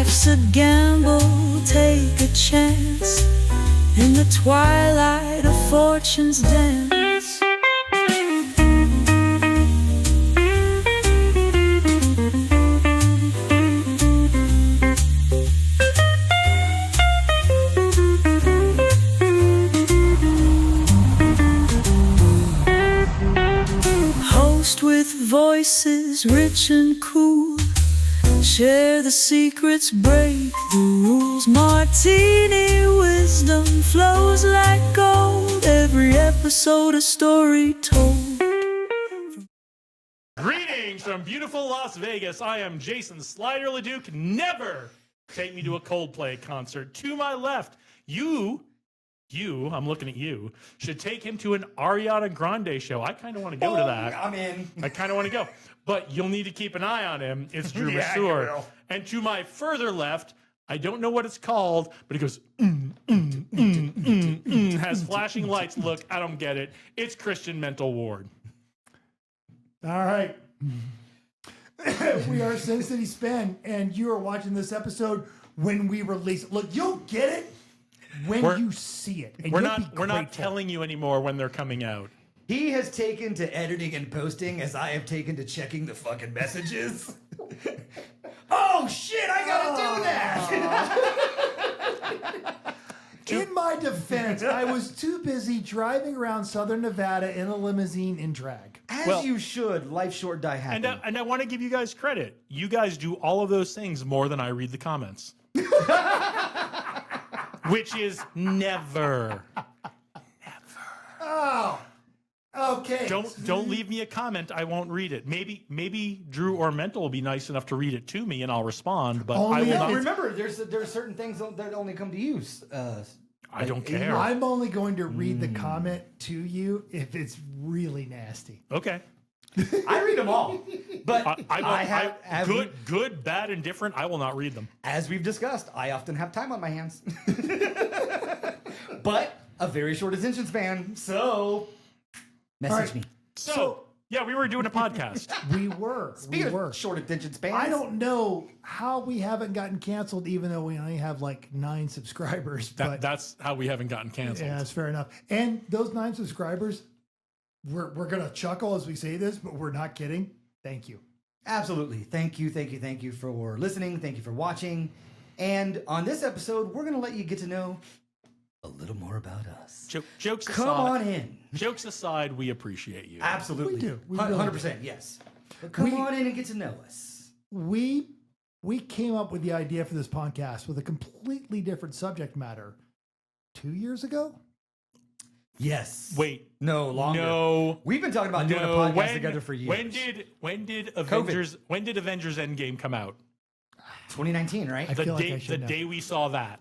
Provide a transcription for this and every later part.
Life's a gamble, take a chance in the twilight of fortune's dance. Host with voices rich and cool, share the secrets, break the rules. Martini wisdom flows like gold, every episode a story told. Greetings from beautiful Las Vegas. I am Jason Slider LeDuc. Never take me to a Coldplay concert. To my left, you, I'm looking at you, should take him to an Ariana Grande show. I kind of want to go to that. I'm in. I kind of want to go. But you'll need to keep an eye on him. It's Drew Masur. And to my further left, I don't know what it's called, but he goes, has flashing lights. Look, I don't get it. It's Christian Mental Ward. All right. We are Sin City Spin, and you are watching this episode when we release it. Look, you'll get it when you see it. And We're you'll not be grateful. telling you anymore when they're coming out. He has taken to editing and posting as I have taken to checking the fucking messages. Oh shit, I gotta do that! In my defense, I was too busy driving around Southern Nevada in a limousine in drag. As you should. Life short, die happy. And I want to give you guys credit. You guys do all of those things more than I read the comments. Which is never. Oh, okay. Don't leave me a comment. I won't read it. Maybe Drew or Mental will be nice enough to read it to me and I'll respond. But Only I will if not. Remember, there's certain things that only come to you. I don't care. I'm only going to read the comment to you if it's really nasty. Okay. I read them all, but good, bad, and different. I will not read them. As we've discussed, I often have time on my hands, but a very short attention span. So, message me. So yeah, we were doing a podcast. We were. Speaking of short attention spans, I don't know how we haven't gotten canceled, even though we only have like 9 subscribers. But That's how we haven't gotten canceled. yeah, that's fair enough. And those 9 subscribers, we're gonna chuckle as we say this, but we're not kidding. Thank you. Absolutely. Thank you for listening. Thank you for watching. And on this episode, we're going to let you get to know a little more about us. Jokes Come aside, on in. Jokes aside, we appreciate you. Absolutely. We do. We really 100%, yes. But come on in and get to know us. We came up with the idea for this podcast with a completely different subject matter 2 years ago. Yes. Wait. No, longer. No. We've been talking about doing a podcast together for years. When did Avengers Endgame come out? 2019, right? I feel like I should The know. day we saw that.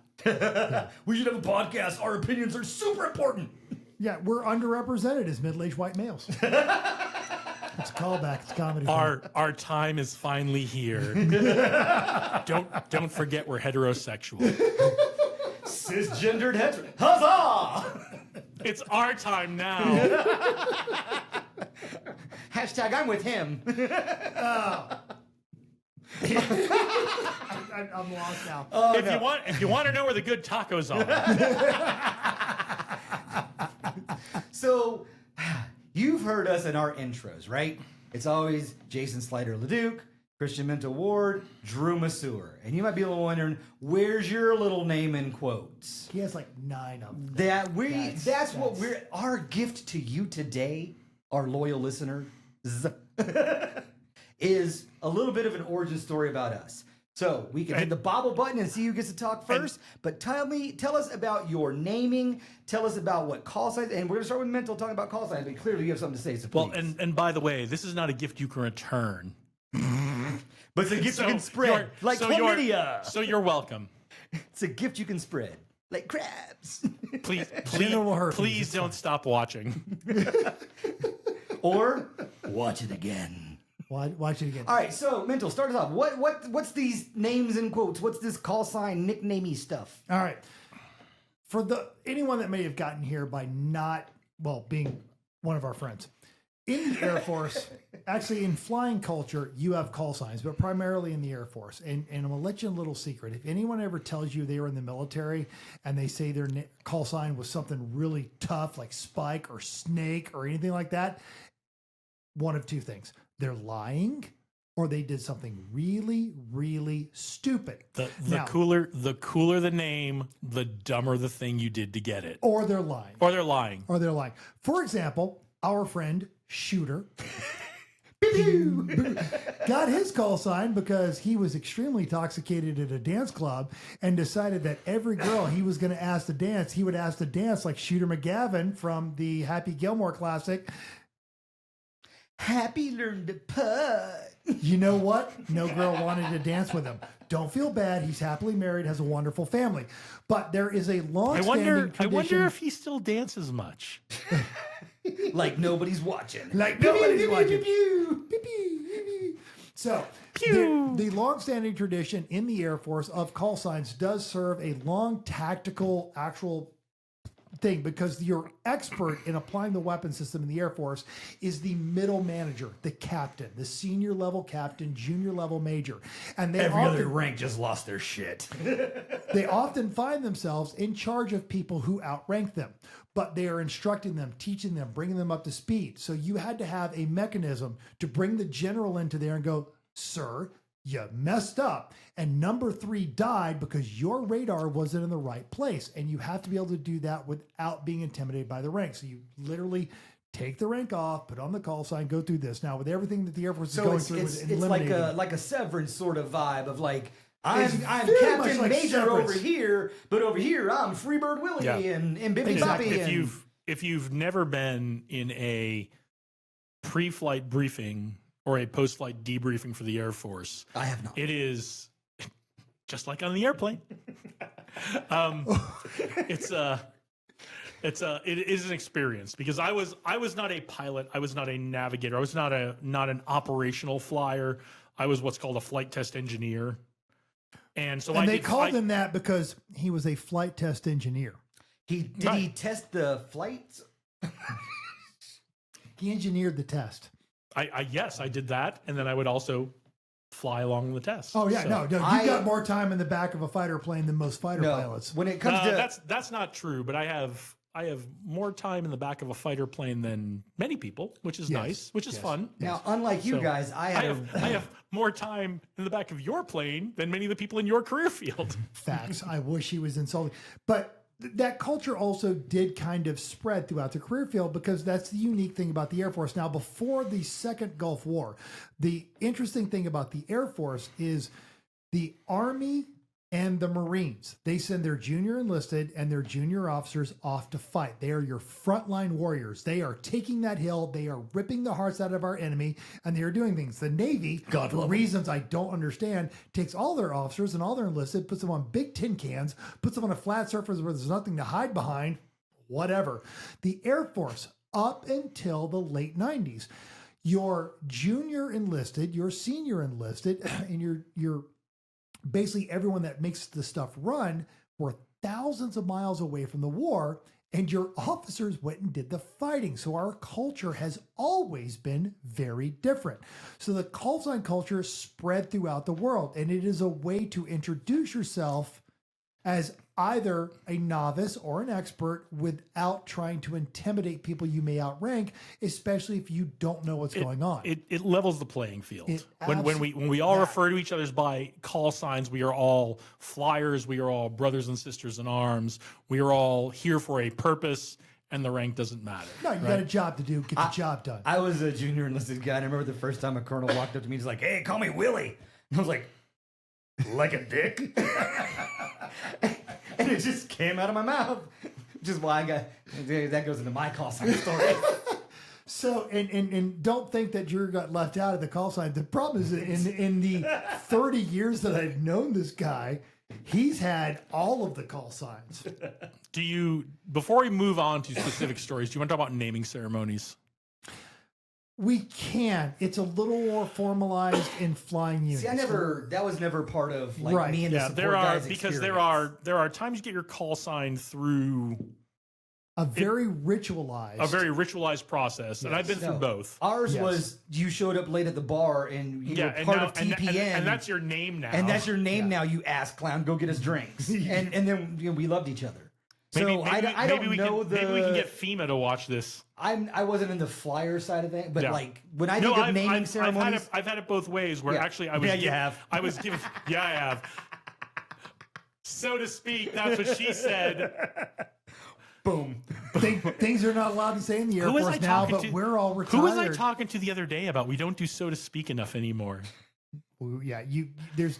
We should have a podcast. Our opinions are super important. Yeah, we're underrepresented as middle-aged white males. It's a callback. It's comedy. Our time is finally here. Don't forget we're heterosexual. Cisgendered hetero. Huzzah! It's our time now. Hashtag I'm with him. I'm lost now. If you want to know where the good tacos are, So, you've heard us in our intros, right? It's always Jason Slider LeDuc, Christian Mental Ward, Drew Masur. And you might be a little wondering, where's your little name in quotes? He has like 9 of them. That's what our gift to you today, our loyal listeners, is a little bit of an origin story about us. So we can hit the bobble button and see who gets to talk first. But tell us about your naming. Tell us about what call signs. And we're going to start with Mental talking about call signs. But clearly you have something to say. So well, please. and by the way, this is not a gift you can return. But it's a gift you can spread. Like chlamydia. So you're welcome. It's a gift you can spread. Like crabs. Please don't stop watching. Or watch it again. Watch it again. All right, so Mental, start us off. What's these names and quotes? What's this call sign nicknamey stuff? All right. For anyone that may have gotten here by not being one of our friends in the Air Force, actually, in flying culture, you have call signs, but primarily in the Air Force. And I'm going to let you in a little secret. If anyone ever tells you they were in the military and they say their call sign was something really tough, like Spike or Snake or anything like that, one of two things. They're lying, or they did something really, really stupid. The cooler the name, the dumber the thing you did to get it. Or they're lying. Or they're lying. Or they're lying. For example, our friend Shooter got his call sign because he was extremely intoxicated at a dance club and decided that every girl he was going to ask to dance, he would ask to dance like Shooter McGavin from the Happy Gilmore classic. Happy learned to putt. You know what? No girl wanted to dance with him. Don't feel bad. He's happily married, has a wonderful family. But there is a long-standing tradition. I wonder if he still dances much. Like nobody's watching. Like nobody's watching. So the long-standing tradition in the Air Force of call signs does serve a long tactical actual thing, because your expert in applying the weapon system in the Air Force is the middle manager, the captain, the senior level captain, junior level major. And they Every other rank just lost their shit. They often find themselves in charge of people who outrank them, but they are instructing them, teaching them, bringing them up to speed. So you had to have a mechanism to bring the general into there and go, sir, you messed up. And number 3 died because your radar wasn't in the right place. And you have to be able to do that without being intimidated by the rank. So you literally take the rank off, put on the call sign, go through this. Now, with everything that the Air Force is going through, it's like a Severance sort of vibe of like, I'm Captain like Major Severance. over here, but over here I'm Freebird Willie and Bibby Exactly. Bobby. If you've never been in a pre-flight briefing or a post-flight debriefing for the Air Force, I have not. It is just like on the airplane. It is an experience, because I was not a pilot, I was not a navigator, I was not an operational flyer. I was what's called a flight test engineer, and so they called him that because he was a flight test engineer. Did he test the flights? He engineered the test. Yes, I did that, and then I would also fly along the test. Oh yeah, So- no, you got more time in the back of a fighter plane than most fighter pilots. When it comes to that's not true, but I have more time in the back of a fighter plane than many people, which is nice, which is fun. now, unlike you So, guys, I have more time in the back of your plane than many of the people in your career field. Facts. I wish he was insulting. But that culture also did kind of spread throughout the career field, because that's the unique thing about the Air Force. Now, before the Second Gulf War, the interesting thing about the Air Force is the Army and the Marines. They send their junior enlisted and their junior officers off to fight. They are your frontline warriors. They are taking that hill. They are ripping the hearts out of our enemy, and they are doing things. The Navy, for reasons I don't understand, takes all their officers and all their enlisted, puts them on big tin cans, puts them on a flat surface where there's nothing to hide behind, whatever. The Air Force, up until the late 90s, your junior enlisted, your senior enlisted, and your basically everyone that makes the stuff run were thousands of miles away from the war, and your officers went and did the fighting. So our culture has always been very different. So the call sign culture spread throughout the world, and it is a way to introduce yourself as either a novice or an expert without trying to intimidate people you may outrank, especially if you don't know what's going on. It levels the playing field. When we all refer to each other's by call signs, we are all flyers, we are all brothers and sisters in arms, we are all here for a purpose, and the rank doesn't matter. No, you got a job to do. Get the job done. I was a junior enlisted guy, and I remember the first time a colonel walked up to me, he's like, "Hey, call me Willie." And I was like a dick? And it just came out of my mouth. Which is why that goes into my call sign story. So, and don't think that Drew got left out of the call sign. The problem is that in the 30 years that I've known this guy, he's had all of the call signs. Before we move on to specific stories, do you want to talk about naming ceremonies? We can. It's a little more formalized in flying units. See, that was never part of like me and the support guys' because experience. there are times you get your call sign through a very ritualized process, and I've been through both. Ours was you showed up late at the bar and you were part of TPN, and that's your name now. And that's your name now. You ass clown, go get us drinks, and then we loved each other. So I don't know maybe we can get FEMA to watch this. I wasn't in the flyer side of it, but like when I think of naming ceremonies, I've had it both ways. Where actually I was I was given I have, so to speak. That's what she said. Boom. Things are not allowed to say in the Air Force now, but we're all retired. Who was I talking to the other day about we don't do so to speak enough anymore? Well, yeah, there's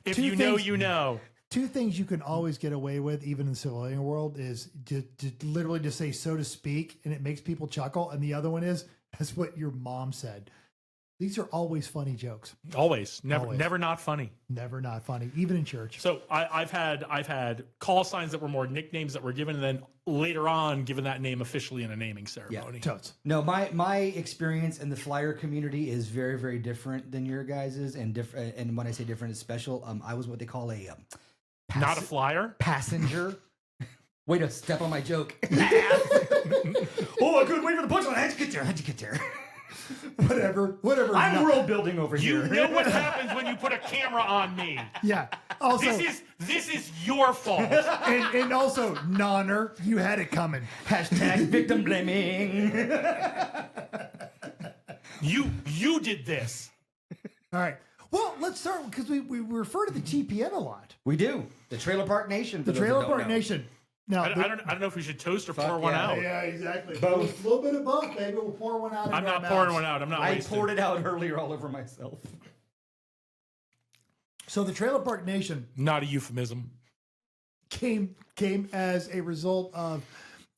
if you know, you know. Two things you can always get away with, even in the civilian world, is to literally just say so to speak, and it makes people chuckle. And the other one is, that's what your mom said. These are always funny jokes. Always. Never not funny. Never not funny, even in church. So I've had call signs that were more nicknames that were given, and then later on given that name officially in a naming ceremony. Yeah, no, my experience in the flyer community is very, very different than your guys's, and different. And when I say different, it's special. I was what they call a not a flyer passenger. Way to step on my joke. Oh, I couldn't wait for the punchline. How'd you get there? Whatever. I'm world building over here. You know what happens when you put a camera on me. Yeah. Also, this is your fault. and also, Nonner, you had it coming. Hashtag victim blaming. You did this. All right. Well, let's start because we refer to the TPN a lot. We do. The Trailer Park Nation. The Trailer Park Nation. Now, I don't know if we should toast or pour one out. Yeah, exactly. Both. A little bit of both. Maybe we'll pour one out. I'm not pouring one out. I poured it out earlier all over myself. So the Trailer Park Nation, not a euphemism, came as a result of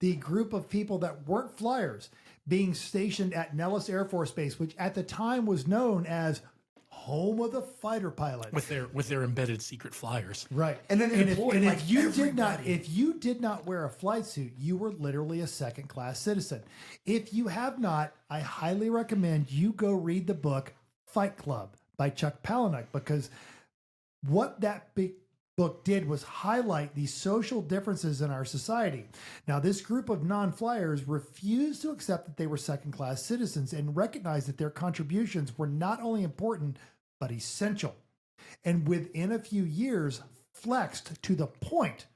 the group of people that weren't flyers being stationed at Nellis Air Force Base, which at the time was known as home of the fighter pilot, with their embedded secret flyers. Right. And then if you did not wear a flight suit, you were literally a second class citizen. If you have not, I highly recommend you go read the book Fight Club by Chuck Palahniuk, because what that big book did was highlight the social differences in our society. Now, this group of non-flyers refused to accept that they were second-class citizens and recognized that their contributions were not only important, but essential. And within a few years, flexed to the point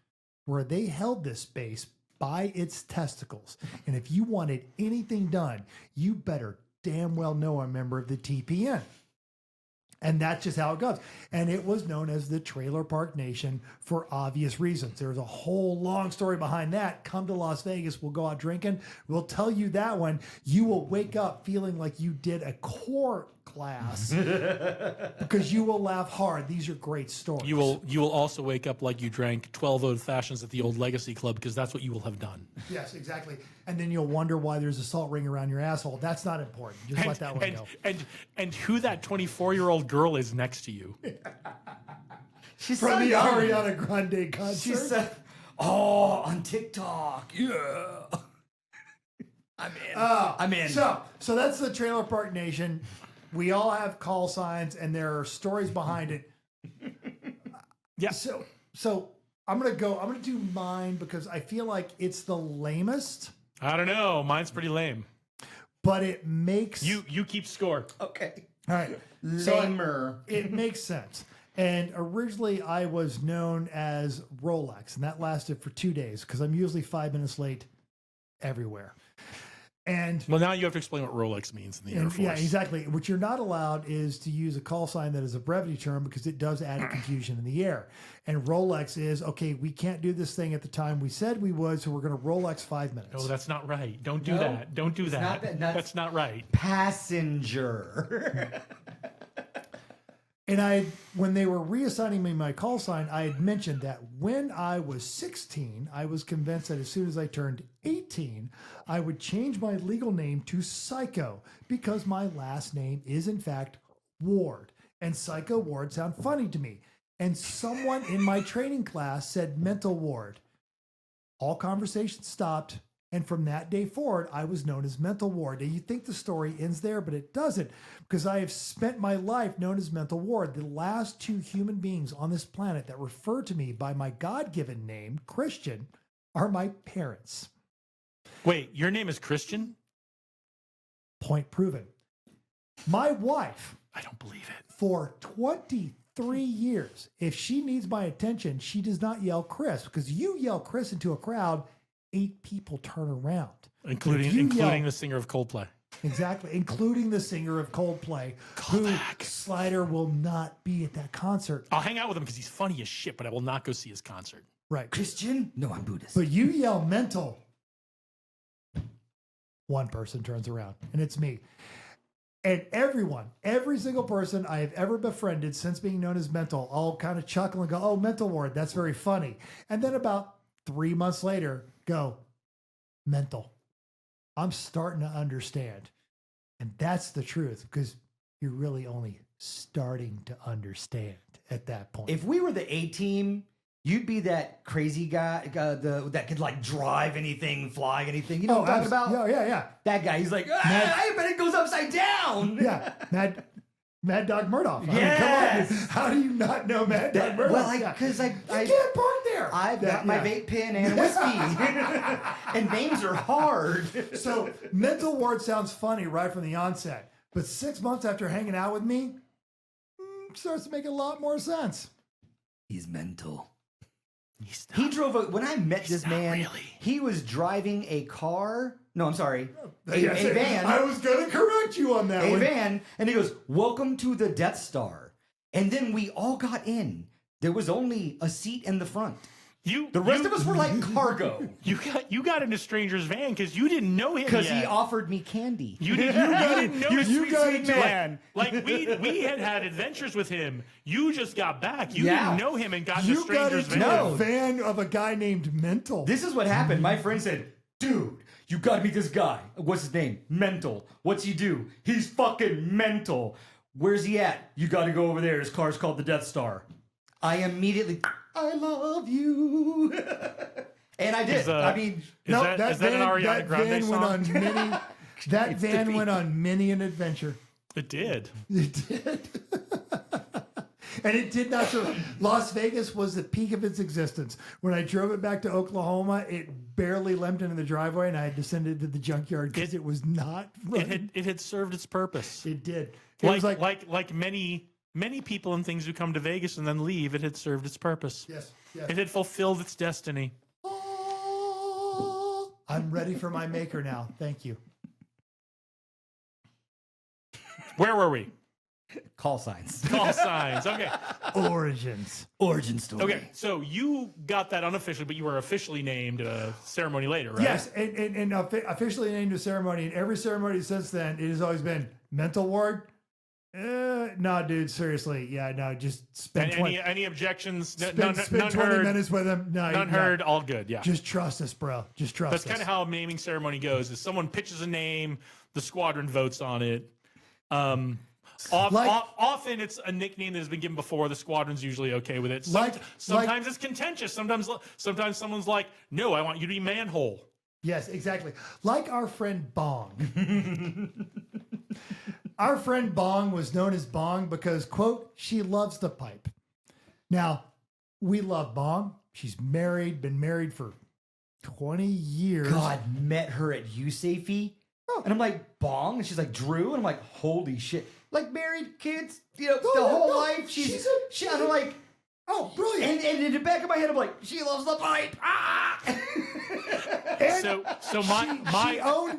where they held this base by its testicles. And if you wanted anything done, you better damn well know a member of the TPN. And that's just how it goes. And it was known as the Trailer Park Nation for obvious reasons. There's a whole long story behind that. Come to Las Vegas. We'll go out drinking. We'll tell you that one. You will wake up feeling like you did a core class because you will laugh hard. These are great stories. You will also wake up like you drank 12 old fashions at the old Legacy Club, because that's what you will have done. Yes, exactly. And then you'll wonder why there's a salt ring around your asshole. That's not important. Just let that one go. And who that 24-year-old girl is next to you. She's from the Ariana Grande concert. She said, "Oh, on TikTok, yeah." I'm in. So that's the Trailer Park Nation. We all have call signs, and there are stories behind it. Yeah. So I'm gonna do mine because I feel like it's the lamest. I don't know. Mine's pretty lame. But it makes you keep score. Okay. All right. Lamer. So it makes sense. And originally I was known as Rolex, and that lasted for 2 days because I'm usually 5 minutes late everywhere. And well, now you have to explain what Rolex means in the Air Force. Yeah, exactly. What you're not allowed is to use a call sign that is a brevity term, because it does add a confusion in the air. And Rolex is, okay, we can't do this thing at the time we said we would, so we're going to Rolex 5 minutes. No, that's not right. Don't do that. Don't do that. That's not right. Passenger. And when they were reassigning me my call sign, I had mentioned that when I was 16, I was convinced that as soon as I turned 18, I would change my legal name to Psycho, because my last name is in fact Ward, and Psycho Ward sound funny to me. And someone in my training class said mental ward. All conversations stopped. And from that day forward, I was known as Mental Ward. Now, you think the story ends there, but it doesn't, because I have spent my life known as Mental Ward. The last two human beings on this planet that refer to me by my God-given name, Christian, are my parents. Wait, your name is Christian? Point proven. My wife, I don't believe it. for 23 years, if she needs my attention, she does not yell Chris, because you yell Chris into a crowd, 8 people turn around. Including the singer of Coldplay. Exactly, including the singer of Coldplay, who Slider will not be at that concert. I'll hang out with him because he's funny as shit, but I will not go see his concert. Right. Christian? No, I'm Buddhist. But you yell mental. One person turns around, and it's me. And every single person I have ever befriended since being known as mental, all kind of chuckle and go, oh, mental ward, that's very funny. And then about 3 months later, go, mental. I'm starting to understand. And that's the truth, because you're really only starting to understand at that point. If we were the A-team, you'd be that crazy guy that could like drive anything, fly anything. You know what I'm talking about? Yeah. That guy, he's like, I bet it goes upside down. Yeah, Mad Dog Murdoch. I mean, Yes. come on. How do you not know Mad Dog Murdoch? Well, because I can't park there. I've got my vape pen and whiskey. And names are hard. So mental ward sounds funny right from the onset. But 6 months after hanging out with me, starts to make a lot more sense. He's mental. He drove when I met this man, really. He was driving a car. No, I'm sorry. A Yes, van. I was going to correct you on that A one. van. And he goes, welcome to the Death Star. And then we all got in. There was only a seat in the front. The rest of us were like cargo. You got in a stranger's van because you didn't know him Because yet. he offered me candy. You didn't know this you got sweet it, man. Like we had adventures with him. You just got back. You didn't know him and got in a You got stranger's into van. a van of a guy named Mental. This is what happened. My friend said, dude, you gotta meet this guy. What's his name? Mental. What's he do? He's fucking mental. Where's he at? You gotta go over there. His car's called the Death Star. I immediately, I love you. And I did. I mean, Is that an Ariana Grande song? That van went on many an adventure. It did. It did. And it did not show. Las Vegas was the peak of its existence. When I drove it back to Oklahoma, it barely limped into the driveway, and I had descended to the junkyard because it was not running. It had served its purpose. It did. It was like many people and things who come to Vegas and then leave, it had served its purpose. Yes. It had fulfilled its destiny. I'm ready for my maker now. Thank you. Where were we? call signs. Call signs. Okay. Origins. Origin story. Okay. So you got that unofficially, but you were officially named at a ceremony later, right? Yes, and officially named a ceremony. And every ceremony since then, it has always been mental ward. No, dude, seriously. Yeah, no, just spend any objections? spend None 20 heard. minutes with him. No, None heard. All good. Yeah. Just trust us, bro. Just trust us. That's kind of how a naming ceremony goes. Is someone pitches a name, the squadron votes on it. Often it's a nickname that has been given before. The squadron's usually okay with it. Sometimes it's contentious. Sometimes someone's like, "No, I want you to be manhole." Yes, exactly. Like our friend Bong. Our friend Bong was known as Bong because, quote, she loves the pipe. Now, we love Bong. She's married, been married for 20 years. God, met her at USAFE. Oh. And I'm like, Bong? And she's like, Drew? And I'm like, holy shit. Like, married, kids, the whole life. I'm like, oh, brilliant. And in the back of my head, I'm like, she loves the pipe. Ah!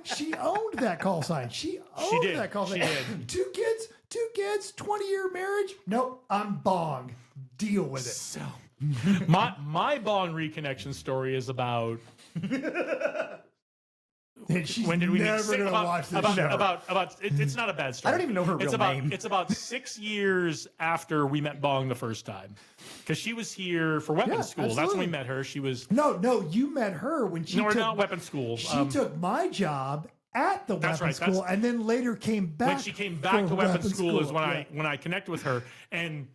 She owned that call sign. She owned that call sign. Two kids, 20-year marriage. Nope, I'm Bong. Deal with it. So my Bong reconnection story is about when did we never gonna watch this show. It's not a bad story. I don't even know her real name. It's about 6 years after we met Bong the first time, because she was here for weapons school. Absolutely. That's when we met her. She was no. You met her when she took not weapons school. She took my job at the weapons school, and then later came back. When she came back to weapons school is when I connected with her, and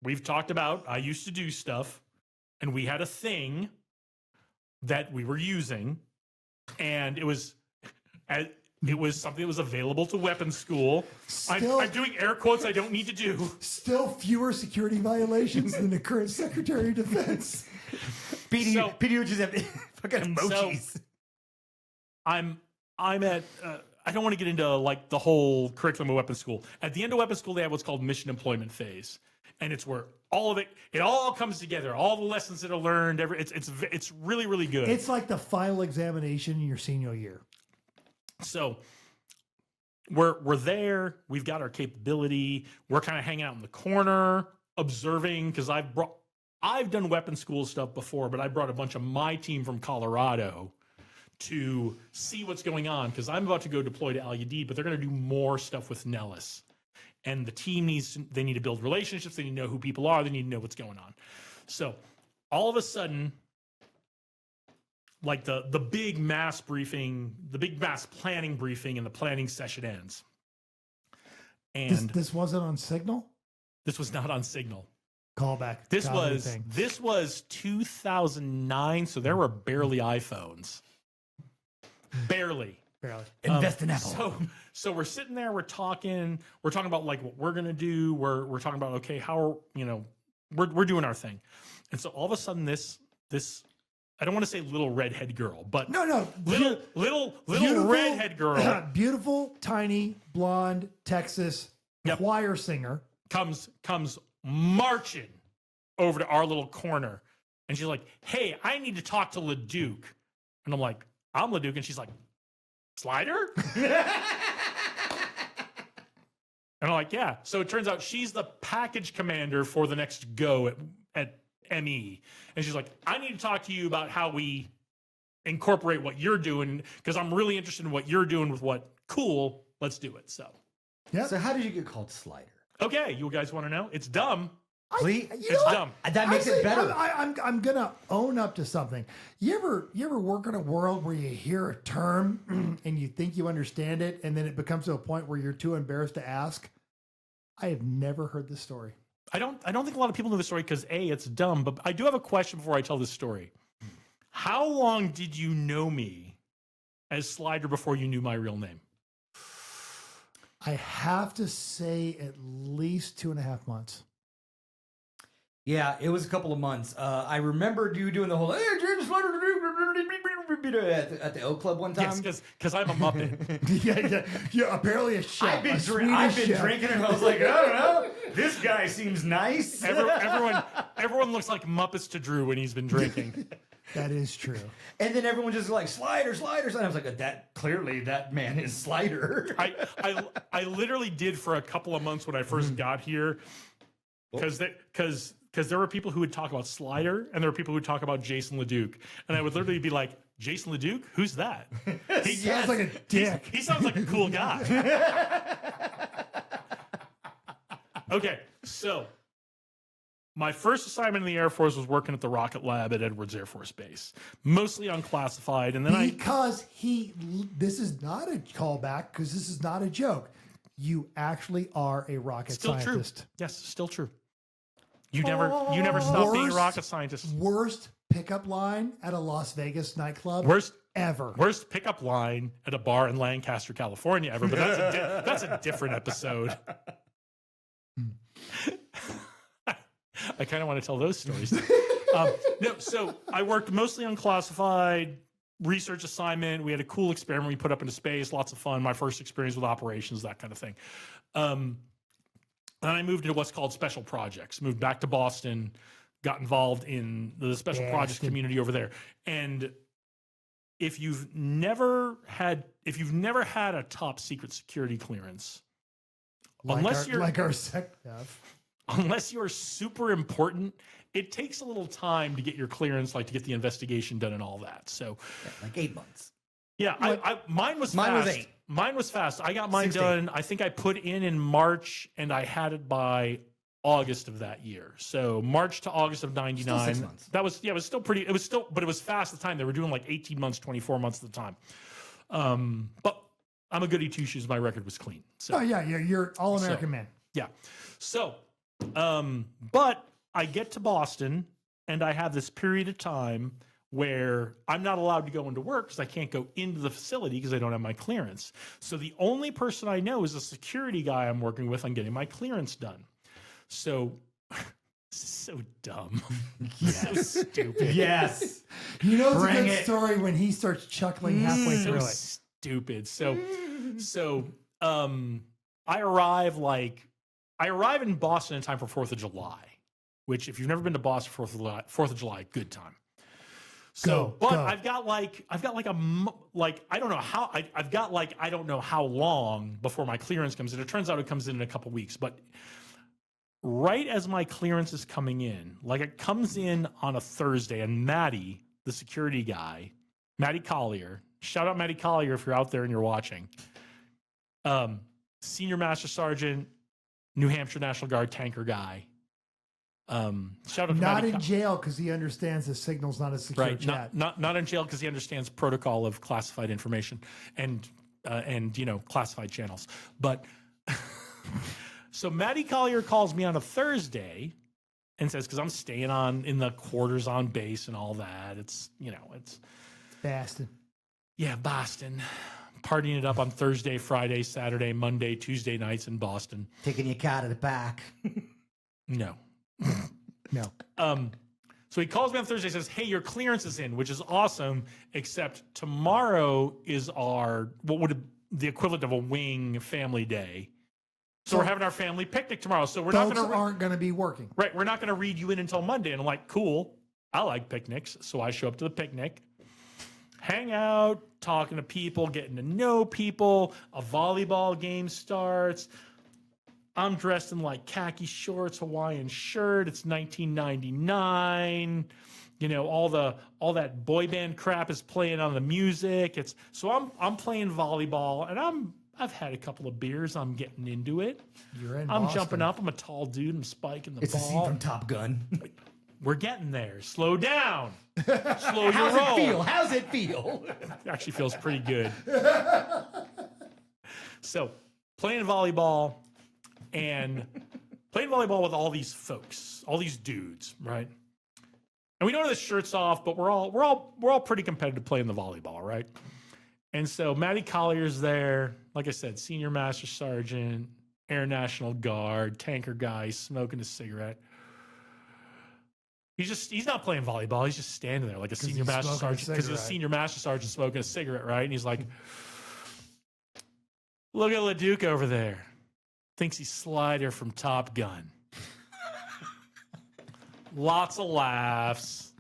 we've talked about I used to do stuff, and we had a thing that we were using. And it was something that was available to weapons school. I'm doing air quotes I don't need to do. Still fewer security violations than the current Secretary of Defense. PD would just have fucking emojis. I'm at. I don't want to get into like the whole curriculum of weapons school. At the end of weapons school, they have what's called mission employment phase, and it's where all of it all comes together. All the lessons that are learned. It's really really good. It's like the final examination in your senior year. So we're there. We've got our capability. We're kind of hanging out in the corner, observing, because I've done weapons school stuff before, but I brought a bunch of my team from Colorado to see what's going on, because I'm about to go deploy to Al-Udeid, but they're going to do more stuff with Nellis. And the team they need to build relationships. They need to know who people are. They need to know what's going on. So all of a sudden, like the big mass briefing, the big mass planning briefing and the planning session ends. And this wasn't on Signal? This was not on Signal. Callback. This was 2009, so there were barely iPhones. Barely. Invest in Apple. So we're sitting there, we're talking about like what we're gonna do. We're talking about, okay, how we're doing our thing. And so all of a sudden this I don't want to say little redhead girl, but little redhead girl, beautiful, tiny, blonde Texas choir singer comes marching over to our little corner, and she's like, "Hey, I need to talk to LeDuc." And I'm like, "I'm LeDuc," and she's like, "Slider?" And I'm like, "Yeah." So it turns out she's the package commander for the next go at ME. And she's like, "I need to talk to you about how we incorporate what you're doing, because I'm really interested in what you're doing with what cool. Let's do it." So, yeah. So how did you get called Slider? Okay, you guys want to know? It's dumb. It's dumb. That makes it better. I'm gonna own up to something. You ever work in a world where you hear a term and you think you understand it, and then it becomes to a point where you're too embarrassed to ask? I have never heard this story. I don't think a lot of people know the story because A, it's dumb, but I do have a question before I tell this story. How long did you know me as Slider before you knew my real name? I have to say at least 2.5 months. Yeah, it was a couple of months. I remember you doing the whole James Slider at the Oak Club one time. Yes, because I'm a Muppet. Yeah, apparently a chef. I've been drinking, and I was like, I don't know, this guy seems nice. Everyone looks like Muppets to Drew when he's been drinking. That is true. And then everyone just like Slider. And I was like, that man is Slider. I literally did for a couple of months when I first got here, because there were people who would talk about Slider, and there were people who would talk about Jason LeDuc, and I would literally be like, "Jason LeDuc? Who's that?" He sounds like a dick. He sounds like a cool guy. Okay, so my first assignment in the Air Force was working at the Rocket Lab at Edwards Air Force Base, mostly unclassified, and then this is not a callback, because this is not a joke. You actually are a rocket scientist. True. Yes, still true. You never stop being a rocket scientist. Worst pickup line at a Las Vegas nightclub ever. Worst pickup line at a bar in Lancaster, California ever. But that's a different episode. I kind of want to tell those stories. No, so I worked mostly unclassified research assignment. We had a cool experiment we put up into space. Lots of fun. My first experience with operations, that kind of thing. Then I moved into what's called special projects. Moved back to Boston, got involved in the special projects community over there. And if you've never had a top secret security clearance, unless you're super important, it takes a little time to get your clearance, like to get the investigation done and all that. So, like 8 months. Yeah, mine was fast. Was 8. Mine was fast. I got mine done. I think I put in March, and I had it by August of that year. So March to August of '99. Still 6 months. That was, it was still pretty. It was still, but it was fast at the time. They were doing like 18 months, 24 months at the time. But I'm a goody two shoes. My record was clean. So, you're all American man. Yeah. So, but I get to Boston, and I have this period of time where I'm not allowed to go into work because I can't go into the facility because I don't have my clearance. So the only person I know is a security guy I'm working with on getting my clearance done. So So dumb. So stupid. Yes. You know, it's Bring a good it. story when he starts chuckling halfway So through it. stupid. So I arrive in Boston in time for 4th of July, which if you've never been to Boston for 4th of July, good time. So, Go. I've got like I don't know how I don't know how long before my clearance comes in. It turns out it comes in a couple weeks, but right as my clearance is coming in, like it comes in on a Thursday, and Maddie, the security guy, Maddie Collier, shout out Maddie Collier if you're out there and you're watching, Senior Master Sergeant, New Hampshire National Guard tanker guy. Shout out to Not Maddie in jail because he understands the signal's not a secure right, chat. not in jail because he understands protocol of classified information and classified channels. But so Maddie Collier calls me on a Thursday and says, because I'm staying in the quarters on base and all that. It's Boston. yeah, Boston. Partying it up on Thursday, Friday, Saturday, Monday, Tuesday nights in Boston. Taking your cat to the back. No. No. So he calls me on Thursday and says, hey, your clearance is in, which is awesome, except tomorrow is the equivalent of a wing family day. So we're having our family picnic tomorrow. So we're Folks not aren't going to be working. right. We're not going to read you in until Monday. And I'm like, cool. I like picnics. So I show up to the picnic, hang out, talking to people, getting to know people. A volleyball game starts. I'm dressed in like khaki shorts, Hawaiian shirt. It's 1999. All that boy band crap is playing on the music. I'm playing volleyball, and I've had a couple of beers. I'm getting into it. You're in I'm Boston. jumping up. I'm a tall dude. I'm spiking the It's a scene ball. from Top Gun. We're getting there. Slow down. Slow your How's roll. it feel? How's it feel? It actually feels pretty good. So playing volleyball with all these folks, all these dudes, right? And we don't have the shirts off, but we're all pretty competitive playing the volleyball, right? And so Maddie Collier's there, like I said, Senior Master Sergeant, Air National Guard, tanker guy, smoking a cigarette. He's not playing volleyball. He's just standing there like a Senior Master Sergeant because he's a Senior Master Sergeant smoking a cigarette, right? And he's like, look at LeDuc over there. Thinks he's Slider from Top Gun. Lots of laughs.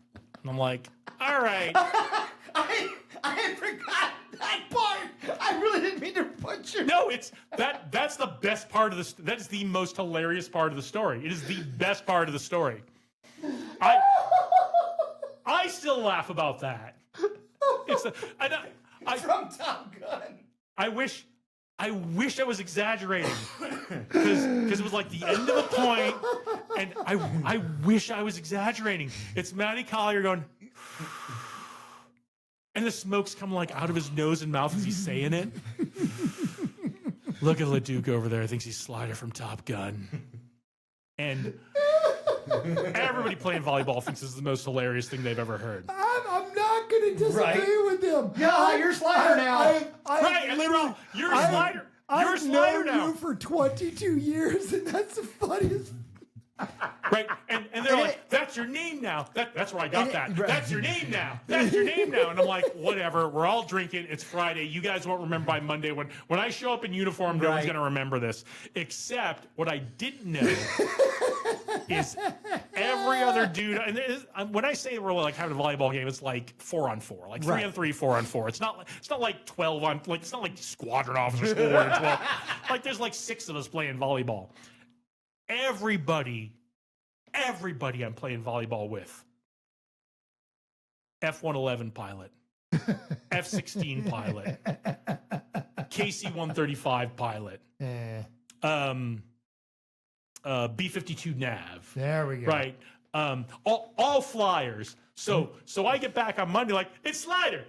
And I'm like, all right. I had forgotten that part. I really didn't mean to punch you. No, that's the best part of this. That is the most hilarious part of the story. It is the best part of the story. I still laugh about that. From Top Gun. I wish I was exaggerating because it was like the end of a point, and I wish I was exaggerating. It's Maddie Collier going, and the smoke's coming like out of his nose and mouth as he's saying it. Look at LeDuc over there. Thinks he's Slider from Top Gun, and everybody playing volleyball thinks this is the most hilarious thing they've ever heard. I'm not going to disagree with them. Yeah, you're Slider now. Right, and they're all, you're a Slider. You're a I've Slider known now. you for 22 years, and that's the funniest. Right, and they're like, that's your name now. That's where I got that. That's your name now. That's your name now. And I'm like, whatever. We're all drinking. It's Friday. You guys won't remember by Monday. When I show up in uniform, no one's going to remember this. Except what I didn't know is every other dude. And when I say we're like having a volleyball game, it's like 4-on-4, like 3-on-3, 4-on-4. It's not like 12 on. Like it's not like squadron officer score 12. Like there's like 6 of us playing volleyball. Everybody I'm playing volleyball with. F-111 pilot, F-16 pilot, KC-135 pilot, B-52 nav. There we go. Right. All flyers. So I get back on Monday like, it's Slider.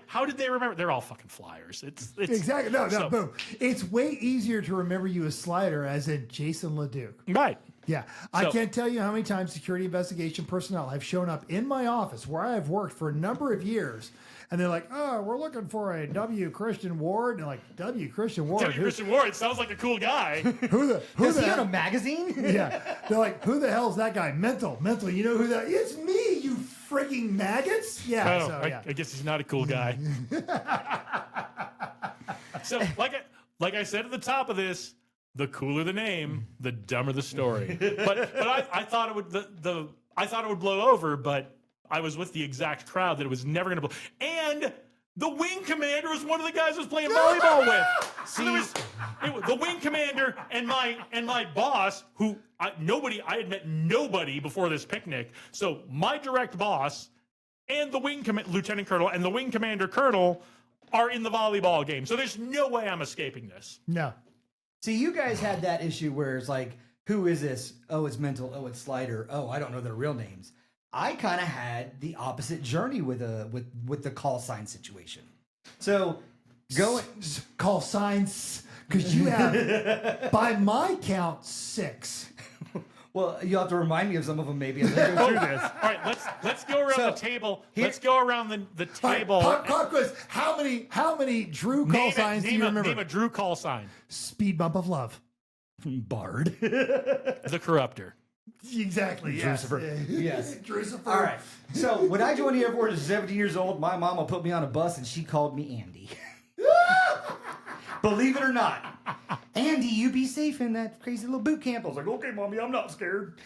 How did they remember? They're all fucking flyers. It's Exactly. No, boom. It's way easier to remember you as Slider as in Jason LeDuc. Right. Yeah. I can't tell you how many times security investigation personnel have shown up in my office where I have worked for a number of years and they're like, "Oh, we're looking for a W. Christian Ward." And like, W. Christian Ward. W. Christian Ward sounds like a cool guy. Who Is the he on a hell? magazine? Yeah, they're like, "Who the hell's that guy?" Mental. You know who that? It's me, you freaking maggots. Yeah. Oh, So yeah. I guess he's not a cool guy. So, like I said at the top of this, the cooler the name, the dumber the story. But I thought it would I thought it would blow over, but I was with the exact crowd that it was never going to blow. And the wing commander was one of the guys I was playing volleyball with. So there was the wing commander and my boss, who I had met nobody before this picnic. So my direct boss and the lieutenant colonel and the wing commander colonel are in the volleyball game. So there's no way I'm escaping this. No. See, you guys had that issue where it's like, who is this? Oh, it's Mental. Oh, it's Slider. Oh, I don't know their real names. I kind of had the opposite journey with the call sign situation. So Call signs, because you have, by my count, 6. well, you'll have to remind me of some of them maybe as I go through this. All right, let's go around the table. Let's go around the table. All right, pop quiz. How many Drew call signs do you remember? Name a Drew call sign. Speed bump of love. Bard. The Corruptor. Exactly. Yes. Lucifer. Yes. Lucifer. All right. So when I joined the Air Force at 70 years old, my mama put me on a bus and she called me Andy. Believe it or not. Andy, you be safe in that crazy little boot camp. I was like, okay, mommy, I'm not scared.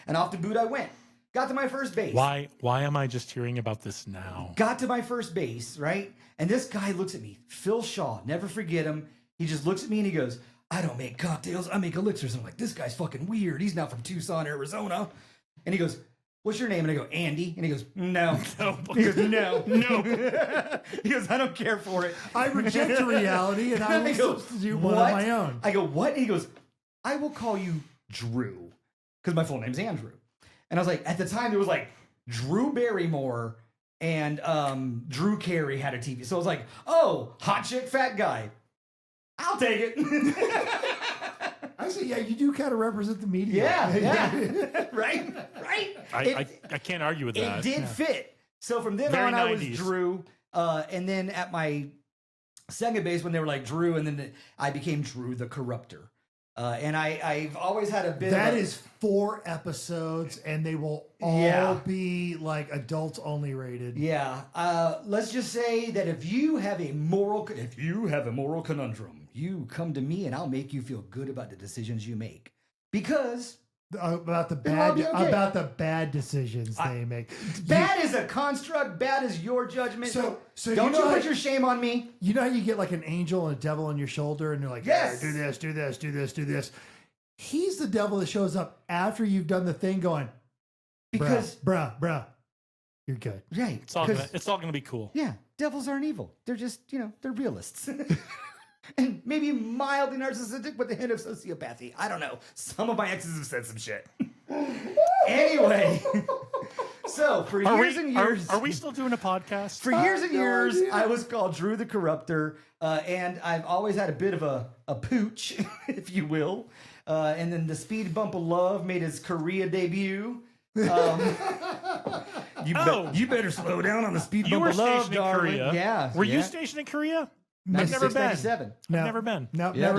And off to boot I went. Got to my first base. Why am I just hearing about this now? Got to my first base, right? And this guy looks at me. Phil Shaw, never forget him. He just looks at me and he goes, I don't make cocktails, I make elixirs. I'm like, this guy's fucking weird. He's not from Tucson, Arizona. And he goes, what's your name? And I go, Andy. And he goes, no. He goes, no. He goes, I don't care for it. I reject reality and I will substitute one of my own. I go, what? And he goes, I will call you Drew. Because my full name's Andrew. And I was like, at the time, there was like Drew Barrymore and Drew Carey had a TV. So I was like, oh, hot chick, fat guy. I'll take it. Actually, yeah, you do kind of represent the media. Yeah. right. I can't argue with that. It did fit. So from then Very on, I was 90s. Drew. And then at my second base, when they were like Drew, and then I became Drew the Corruptor. And I've always had a bit That of is 4 episodes, and they will all be like adults only rated. Yeah. Let's just say that if you have a moral conundrum, you come to me and I'll make you feel good about the decisions you make. Because About the It'll all be okay. bad decisions they make. bad is a construct, bad is your judgment. So don't you you know put how- your shame on me. You know how you get like an angel and a devil on your shoulder, and they're like, Yes. "Yeah, do this, do this, do this, do this." He's the devil that shows up after you've done the thing, going, Because bruh, you're good. right. It's all 'cause- gonna be cool. Yeah, devils aren't evil. They're just, they're realists. And maybe mildly narcissistic with a hint of sociopathy. I don't know. Some of my exes have said some shit. Anyway, so for years and years... Are we still doing a podcast? For years and no years, idea. I was called Drew the Corruptor, and I've always had a bit of a pooch, if you will. And then the Speed Bump of Love made his Korea debut. You better slow down on the Speed You Bump were of Love, stationed in darling. Korea. Yeah. Were you yeah. stationed in Korea? 96, I've never been. 97. No, never been. No, Yeah,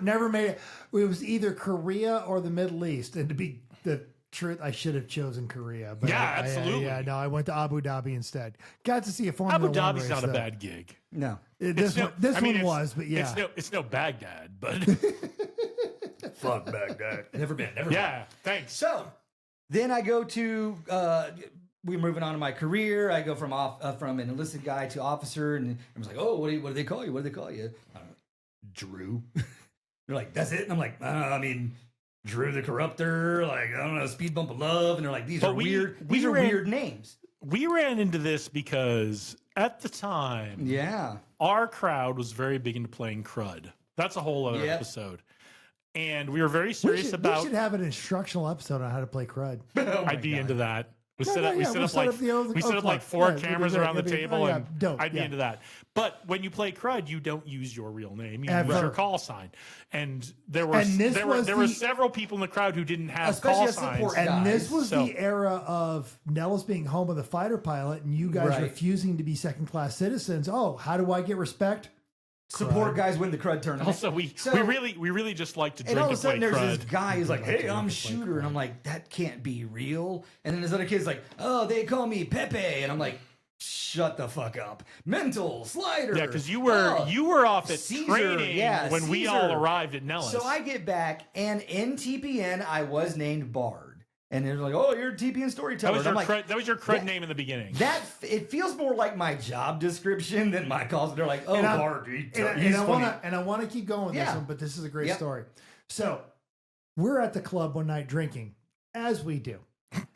never made it. It was either Korea or the Middle East. And to be the truth, I should have chosen Korea. But Yeah, absolutely. I went to Abu Dhabi instead. Got to see a Formula Abu 1 Dhabi's race, not a though. bad gig. No. This one was, but yeah. It's no Baghdad, but Fuck Baghdad. Never been. yeah, thanks. So then I go to we're moving on to my career. I go from an enlisted guy to officer, and I was like, oh, what do they call you? What do they call you? Drew. They're like, that's it. And I'm like, Drew the Corruptor. Like, I don't know, Speed Bump of Love. And they're like, these are weird. These are weird names. We ran into this because at the time, Yeah. our crowd was very big into playing crud. That's a whole other Yep. episode. And we were very we serious should about. have an instructional episode on how to play crud. Oh my I'd be God. into that. We No, set no, up. We yeah, set we'll up set like up the old- we set oh, up like club. 4 Yeah, it'd be cameras great. around the It'd be- table, oh, yeah, and dope, I'd be yeah. into that. But when you play Crud, you don't use your real name. You Ever. use your call sign. And there were And this there were was there were the- several people in the crowd who didn't have Especially call a support signs. guy. And this was So- the era of Nellis being home of the fighter pilot and you guys Right. refusing to be second-class citizens. Oh, how do I get respect? Support guys win the crud tournament. Also, we really just like to drink And all of a and play sudden, there's Crud. this guy who's like, "Hey, to I'm play shooter," and I'm like, "That can't be real." And then this other kid's like, "Oh, they call me Pepe," and I'm like, "Shut the fuck up, mental slider." Yeah, because you were off at Caesar, training yeah, when we all Caesar. arrived at Nellis. So I get back, and in TPN, I was named Bard, and they're like, "Oh, you're a TPN storyteller." that was And your I'm like, that was your crud name in the beginning. it feels more like my job description than my calls. They're like, "Oh, And I- Bard, And I want to keep going with this Yeah. one, but this is a great Yep. story. So we're at the club one night drinking, as we do.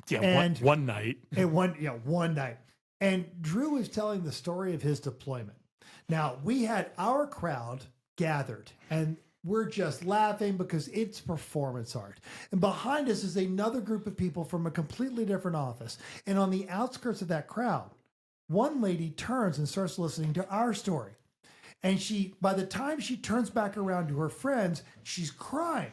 Yeah, and- one night. And one night. And Drew was telling the story of his deployment. Now, we had our crowd gathered and we're just laughing because it's performance art. And behind us is another group of people from a completely different office. And on the outskirts of that crowd, one lady turns and starts listening to our story. And by the time she turns back around to her friends, she's crying.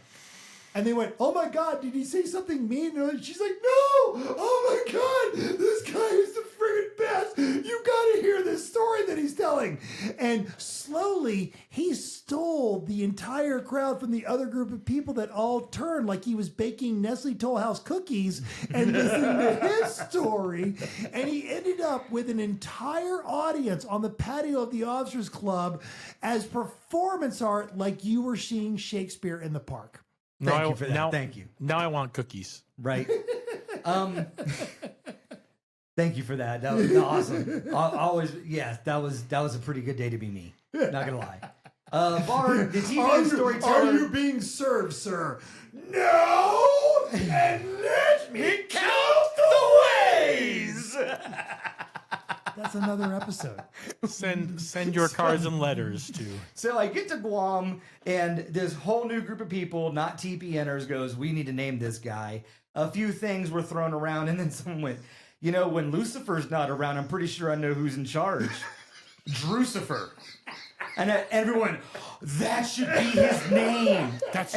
And they went, "Oh my God, did he say something mean?" And she's like, "No! Oh my God, this guy is the friggin' best. You gotta hear this story that he's telling." And slowly, he stole the entire crowd from the other group of people that all turned like he was baking Nestle Toll House cookies and listening to his story. And he ended up with an entire audience on the patio of the Officers Club as performance art like you were seeing Shakespeare in the park. Thank you for that. Thank you. Now I want cookies. Right. Thank you for that. That was awesome. Yes, that was a pretty good day to be me. Not gonna lie. Bard, the TV storyteller. Are you being served, sir? No! And let me count the ways! That's another episode. Send your cards and letters to. So I get to Guam, and this whole new group of people, not TPNers, goes, "We need to name this guy." A few things were thrown around, and then someone went, "You know, when Lucifer's not around, I'm pretty sure I know who's in charge. Drucifer." And everyone, that should be his name.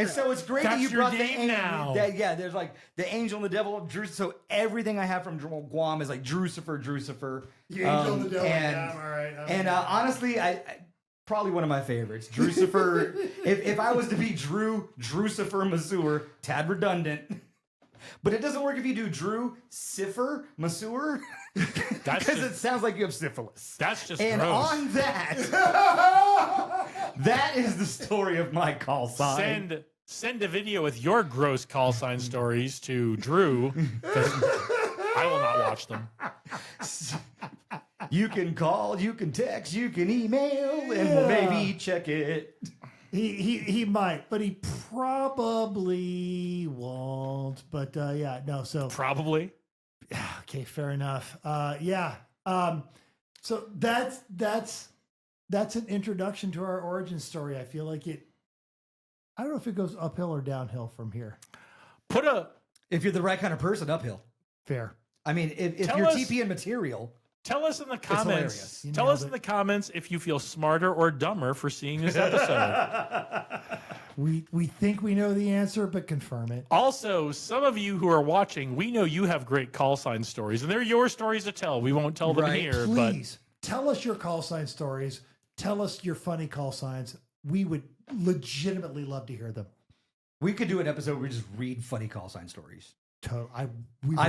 So it's great that you brought the name now. There's like the angel and the devil, Drew. So everything I have from Guam is like Drucifer. The angel and the devil. And, Yeah, all right. And honestly, I probably one of my favorites, Drucifer. if I was to be Drucifer Masur, tad redundant. But it doesn't work if you do Drew Cipher Masur, because it sounds like you have syphilis. That's just and gross. on that, that is the story of my call sign. Send a video with your gross call sign stories to Drew, because I will not watch them. You can call, you can text, you can email, and we'll maybe check it. He might, but he probably won't. But so Probably. okay, fair enough. So that's an introduction to our origin story. I feel like I don't know if it goes uphill or downhill from here. If you're the right kind of person, uphill. Fair. I mean, if you're TPN material. Tell us in the hilarious. comments. Tell us in the comments if you feel smarter or dumber for seeing this episode. We think we know the answer, but confirm it. Also, some of you who are watching, we know you have great call sign stories, and they're your stories to tell. We won't tell them Right. here, Please tell us your call sign stories. Tell us your funny call signs. We would legitimately love to hear them. We could do an episode where we just read funny call sign stories. I'd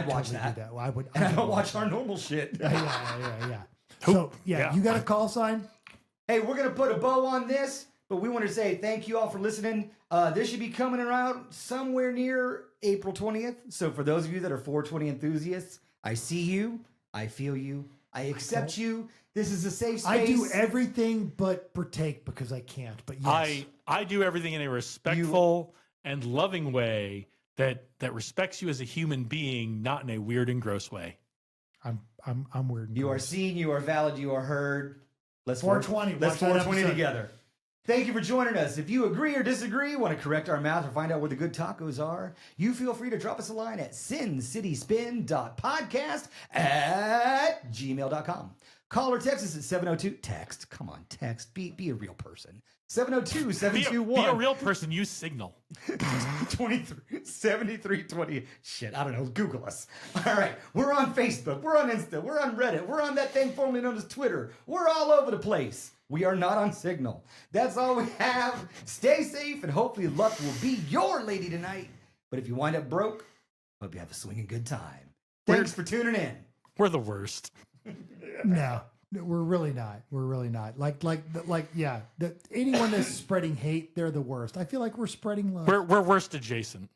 watch totally that. do I would. And I don't watch our normal shit. Yeah. So you got a call sign? Hey, we're gonna put a bow on this, but we want to say thank you all for listening. This should be coming around somewhere near April 20th. So for those of you that are 420 enthusiasts, I see you, I feel you, I accept you. This is a safe space. I do everything but partake because I can't. But yes, I do everything in a respectful and loving way that respects you as a human being, not in a weird and gross way. I'm weird. And You are gross. seen, you are valid, you are heard. Let's 420. Let's Watch that 420 episode. together. Thank you for joining us. If you agree or disagree, want to correct our math or find out where the good tacos are, you feel free to drop us a line at sincityspin.podcast@gmail.com. Call or text us at 702 text. Come on, text. Be a real person. 702-721. Be a real person. Use Signal. 7320. Shit, I don't know. Google us. All right. We're on Facebook. We're on Insta. We're on Reddit. We're on that thing formerly known as Twitter. We're all over the place. We are not on Signal. That's all we have. Stay safe, and hopefully luck will be your lady tonight. But if you wind up broke, hope you have a swinging good time. Thanks for tuning in. We're the worst. No, we're really not. We're really not. Yeah. Anyone that's spreading hate, they're the worst. I feel like we're spreading love. We're worst adjacent.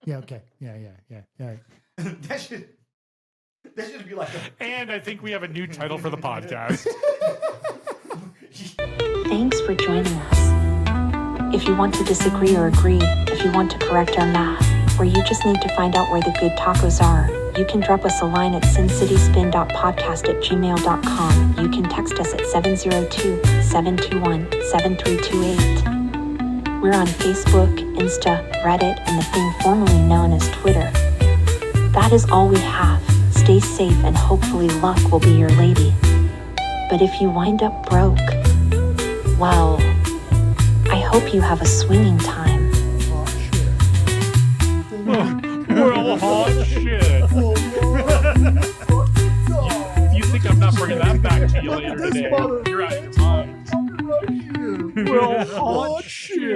Yeah. Okay. Yeah. That should be like And I think we have a new title for the podcast. Thanks for joining us. If you want to disagree or agree, if you want to correct our math, or you just need to find out where the good tacos are, you can drop us a line at sincityspin.podcast@gmail.com. You can text us at 702-721-7328. We're on Facebook, Insta, Reddit, and the thing formerly known as Twitter. That is all we have. Stay safe and hopefully luck will be your lady. But if you wind up broke, well, I hope you have a swinging time. Well, hot shit. You think I'm not bringing that back to you later today? You're out of your mind. Well, hot shit.